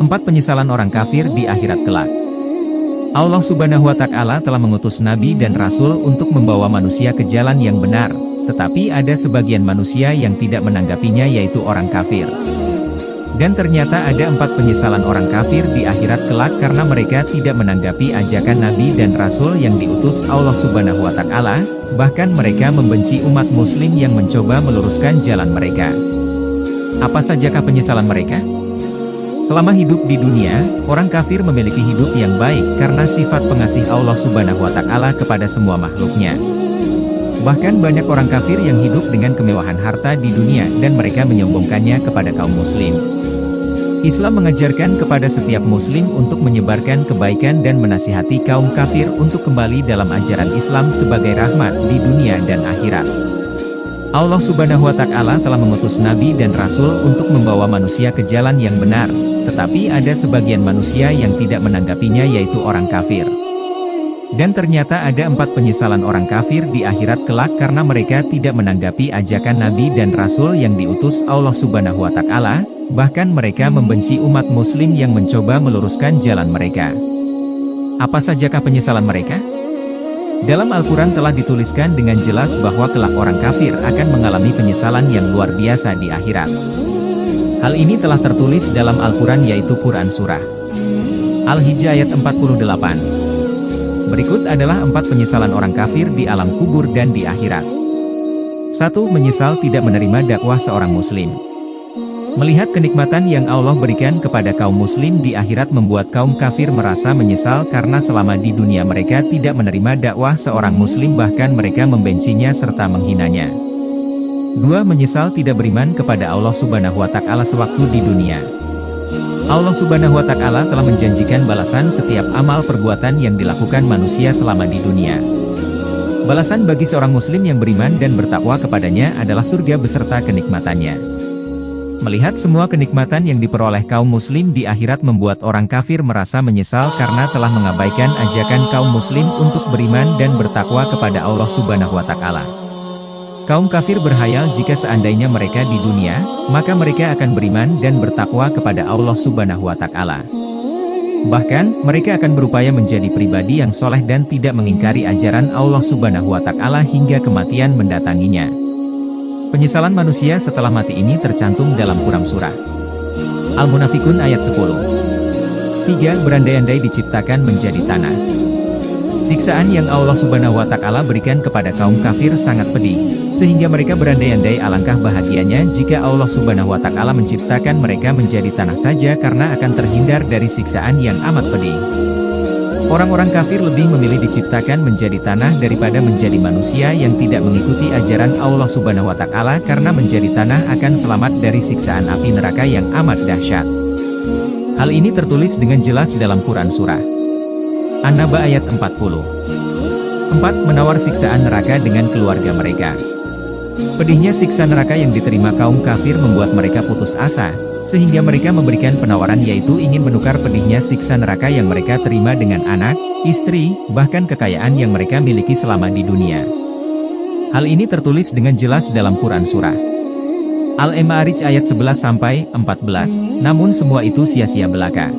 4 penyesalan orang kafir di akhirat kelak. Allah Subhanahu wa Ta'ala telah mengutus nabi dan rasul untuk membawa manusia ke jalan yang benar, tetapi ada sebagian manusia yang tidak menanggapinya, yaitu orang kafir. Dan ternyata ada 4 penyesalan orang kafir di akhirat kelak karena mereka tidak menanggapi ajakan nabi dan rasul yang diutus Allah Subhanahu wa Ta'ala, bahkan mereka membenci umat muslim yang mencoba meluruskan jalan mereka. Apa sajakah penyesalan mereka? Selama hidup di dunia, orang kafir memiliki hidup yang baik karena sifat pengasih Allah Subhanahu wa Ta'ala kepada semua makhluknya. Bahkan banyak orang kafir yang hidup dengan kemewahan harta di dunia dan mereka menyombongkannya kepada kaum muslim. Islam mengajarkan kepada setiap muslim untuk menyebarkan kebaikan dan menasihati kaum kafir untuk kembali dalam ajaran Islam sebagai rahmat di dunia dan akhirat. Allah Subhanahu wa Ta'ala telah mengutus nabi dan rasul untuk membawa manusia ke jalan yang benar, tetapi ada sebagian manusia yang tidak menanggapinya, yaitu orang kafir. Dan ternyata ada 4 penyesalan orang kafir di akhirat kelak karena mereka tidak menanggapi ajakan nabi dan rasul yang diutus Allah Subhanahu wa Ta'ala, bahkan mereka membenci umat muslim yang mencoba meluruskan jalan mereka. Apa sajakah penyesalan mereka? Dalam Al-Quran telah dituliskan dengan jelas bahwa kelak orang kafir akan mengalami penyesalan yang luar biasa di akhirat. Hal ini telah tertulis dalam Al-Quran, yaitu Quran Surah Al-Hijr ayat 48. Berikut adalah 4 penyesalan orang kafir di alam kubur dan di akhirat. 1. Menyesal tidak menerima dakwah seorang muslim. Melihat kenikmatan yang Allah berikan kepada kaum muslim di akhirat membuat kaum kafir merasa menyesal karena selama di dunia mereka tidak menerima dakwah seorang muslim, bahkan mereka membencinya serta menghinanya. 2. Menyesal tidak beriman kepada Allah Subhanahu wa Ta'ala sewaktu di dunia. Allah Subhanahu wa Ta'ala telah menjanjikan balasan setiap amal perbuatan yang dilakukan manusia selama di dunia. Balasan bagi seorang muslim yang beriman dan bertakwa kepadanya adalah surga beserta kenikmatannya. Melihat semua kenikmatan yang diperoleh kaum muslim di akhirat membuat orang kafir merasa menyesal karena telah mengabaikan ajakan kaum muslim untuk beriman dan bertakwa kepada Allah Subhanahu wa Ta'ala. Kaum kafir berhayal jika seandainya mereka di dunia, maka mereka akan beriman dan bertakwa kepada Allah Subhanahu wa Ta'ala. Bahkan, mereka akan berupaya menjadi pribadi yang soleh dan tidak mengingkari ajaran Allah Subhanahu wa Ta'ala hingga kematian mendatanginya. Penyesalan manusia setelah mati ini tercantum dalam Quran Surah Al-Munafikun ayat 10. 3. Berandai-andai diciptakan menjadi tanah. Siksaan yang Allah Subhanahu wa Ta'ala berikan kepada kaum kafir sangat pedih, sehingga mereka berandai-andai alangkah bahagianya jika Allah Subhanahu wa Ta'ala menciptakan mereka menjadi tanah saja karena akan terhindar dari siksaan yang amat pedih. Orang-orang kafir lebih memilih diciptakan menjadi tanah daripada menjadi manusia yang tidak mengikuti ajaran Allah Subhanahu wa Ta'ala, karena menjadi tanah akan selamat dari siksaan api neraka yang amat dahsyat. Hal ini tertulis dengan jelas dalam Quran Surah An-Naba ayat 40. 4. Menawar siksaan neraka dengan keluarga mereka. Pedihnya siksa neraka yang diterima kaum kafir membuat mereka putus asa, sehingga mereka memberikan penawaran, yaitu ingin menukar pedihnya siksa neraka yang mereka terima dengan anak, istri, bahkan kekayaan yang mereka miliki selama di dunia. Hal ini tertulis dengan jelas dalam Quran Surah Al-Ma'arij ayat 11-14, namun semua itu sia-sia belaka.